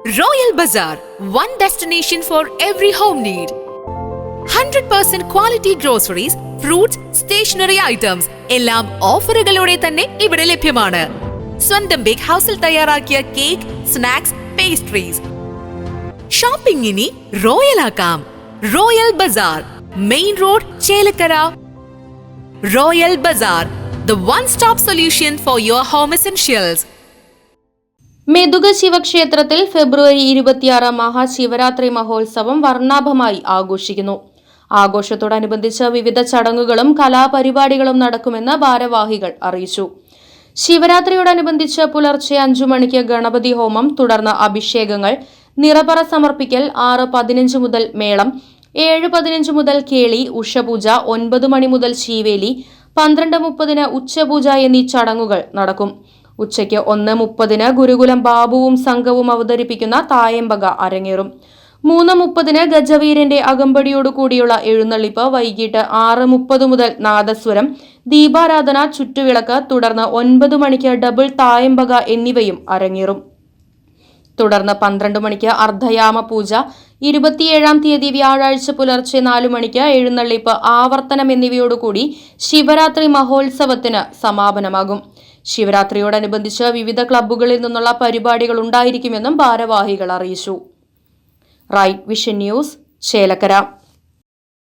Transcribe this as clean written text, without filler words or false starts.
Royal Bazaar, one destination for every home need. 100% quality groceries, fruits, stationery items എല്ലാം ഓഫറുകളോടെ തന്നെ ഇവിടെ ലഭ്യമാണ്. സ്വന്തം ബേക്ക് ഹൗസിൽ തയ്യാറാക്കിയ കേക്ക്, സ്നാക്സ്, പേസ്ട്രീസ്. ഷോപ്പിംഗ് ഇനി റോയൽ ആക്കാം. Royal bazaar, main road, Chelakkara. Royal bazaar, the one-stop solution for your home essentials. മെതുക ശിവക്ഷേത്രത്തിൽ ഫെബ്രുവരി 26 മഹാശിവരാത്രി മഹോത്സവം വർണ്ണാഭമായി ആഘോഷിക്കുന്നു. ആഘോഷത്തോടനുബന്ധിച്ച് വിവിധ ചടങ്ങുകളും കലാപരിപാടികളും നടക്കുമെന്ന് ഭാരവാഹികൾ അറിയിച്ചു. ശിവരാത്രിയോടനുബന്ധിച്ച് പുലർച്ചെ 5 മണിക്ക് ഗണപതി ഹോമം, തുടർന്ന് അഭിഷേകങ്ങൾ, നിറപറ സമർപ്പിക്കൽ, 6:15 മുതൽ മേളം, 7:15 മുതൽ കേളി, ഉഷപൂജ, 9 മണി മുതൽ ശീവേലി, 12:30 ഉച്ചപൂജ എന്നീ ചടങ്ങുകൾ നടക്കും. ഉച്ചയ്ക്ക് 1:30 ഗുരുകുലം ബാബുവും സംഘവും അവതരിപ്പിക്കുന്ന തായമ്പക അരങ്ങേറും. 3:30 ഗജവീരന്റെ അകമ്പടിയോടുകൂടിയുള്ള എഴുന്നള്ളിപ്പ്, വൈകിട്ട് 6:30 മുതൽ നാദസ്വരം, ദീപാരാധന, ചുറ്റുവിളക്ക്, തുടർന്ന് 9 മണിക്ക് ഡബിൾ തായമ്പക എന്നിവയും അരങ്ങേറും. തുടർന്ന് 12 മണിക്ക് അർദ്ധയാമ പൂജ, 27-ാം തീയതി വ്യാഴാഴ്ച പുലർച്ചെ 4 മണിക്ക് എഴുന്നള്ളിപ്പ്, ആവർത്തനം എന്നിവയോടുകൂടി ശിവരാത്രി മഹോത്സവത്തിന് സമാപനമാകും. ശിവരാത്രിയോടനുബന്ധിച്ച് വിവിധ ക്ലബ്ബുകളിൽ നിന്നുള്ള പരിപാടികൾ ഉണ്ടായിരിക്കുമെന്നും ഭാരവാഹികൾ അറിയിച്ചു. Right vision news, Chelakkara.